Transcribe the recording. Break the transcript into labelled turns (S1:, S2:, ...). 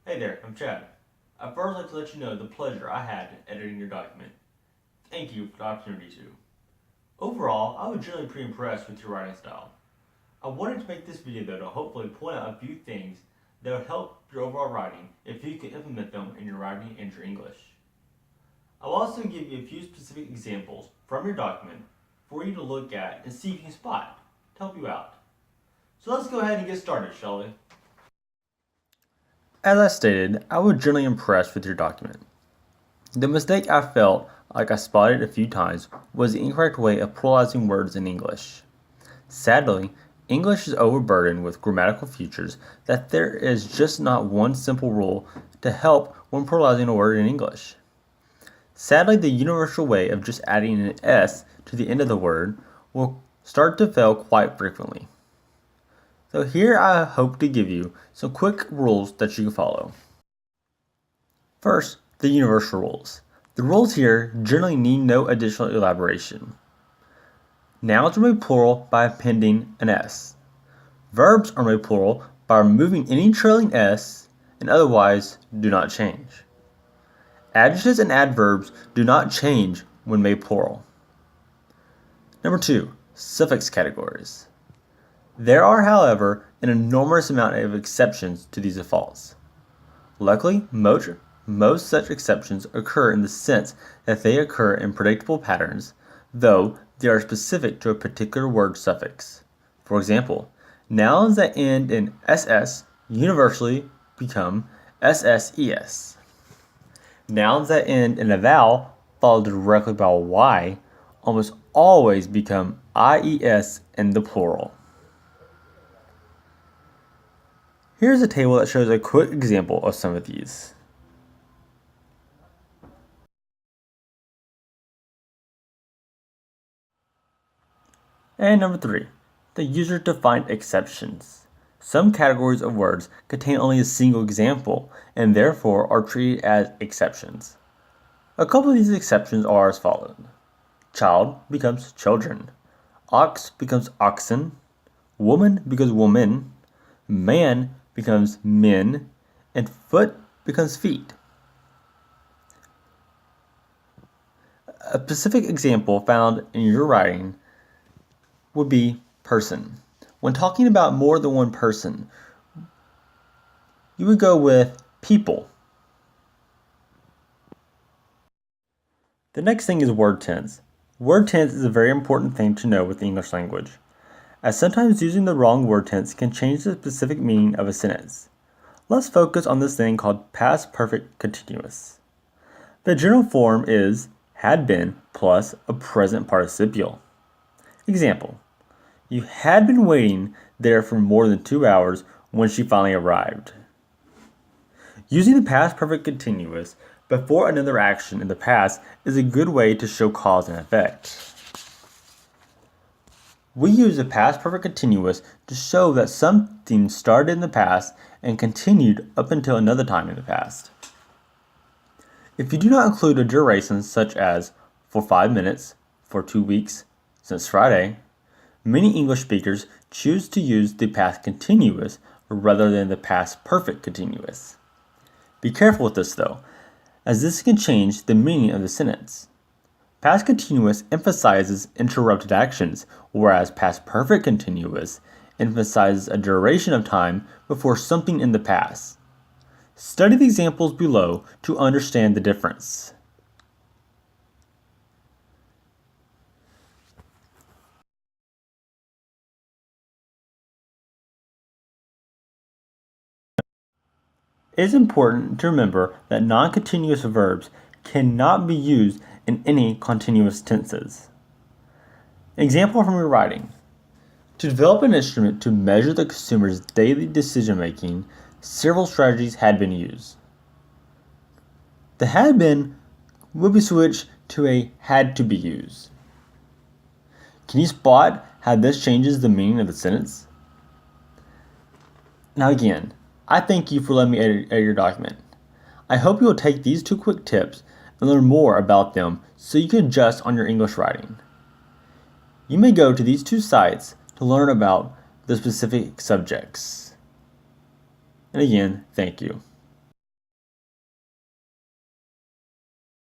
S1: Hey there, I'm Chad. I'd first like to let you know the pleasure I had editing your document. Thank you for the opportunity to. Overall, I was generally pretty impressed with your writing style. I wanted to make this video though to hopefully point out a few things that would help your overall writing if you can implement them in your writing and your English. I'll also give you a few specific examples from your document for you to look at and see if you can spot to help you out. So let's go ahead and get started, shall we? As I stated, I was generally impressed with your document. The mistake I felt like I spotted a few times was the incorrect way of pluralizing words in English. Sadly, English is overburdened with grammatical features that there is just not one simple rule to help when pluralizing a word in English. Sadly, the universal way of just adding an S to the end of the word will start to fail quite frequently. So here I hope to give you some quick rules that you can follow. First, the universal rules. The rules here generally need no additional elaboration. Nouns are made plural by appending an S. Verbs are made plural by removing any trailing S and otherwise do not change. Adjectives and adverbs do not change when made plural. Number 2, suffix categories. There are, however, an enormous amount of exceptions to these defaults. Luckily, most such exceptions occur in the sense that they occur in predictable patterns, though they are specific to a particular word suffix. For example, nouns that end in ss universally become sses. Nouns that end in a vowel followed directly by a y almost always become ies in the plural. Here's a table that shows a quick example of some of these. And number 3, the user-defined exceptions. Some categories of words contain only a single example and therefore are treated as exceptions. A couple of these exceptions are as follows. Child becomes children. Ox becomes oxen. Woman becomes woman. Man becomes men. And foot becomes feet. A specific example found in your writing would be person. When talking about more than one person, you would go with people. The next thing is word tense. Word tense is a very important thing to know with the English language, as sometimes using the wrong word tense can change the specific meaning of a sentence. Let's focus on this thing called past perfect continuous. The general form is had been plus a present participle. Example: you had been waiting there for more than 2 hours when she finally arrived. Using the past perfect continuous before another action in the past is a good way to show cause and effect. We use the past perfect continuous to show that something started in the past and continued up until another time in the past. If you do not include a duration such as for 5 minutes, for 2 weeks, since Friday, many English speakers choose to use the past continuous rather than the past perfect continuous. Be careful with this though, as this can change the meaning of the sentence. Past continuous emphasizes interrupted actions, whereas past perfect continuous emphasizes a duration of time before something in the past. Study the examples below to understand the difference. It is important to remember that non-continuous verbs cannot be used in any continuous tenses. Example from your writing. To develop an instrument to measure the consumer's daily decision-making, several strategies had been used. The had been will be switched to a had to be used. Can you spot how this changes the meaning of the sentence? Now again, I thank you for letting me edit your document. I hope you will take these 2 quick tips and learn more about them so you can adjust on your English writing. You may go to these 2 sites to learn about the specific subjects. And again, thank you.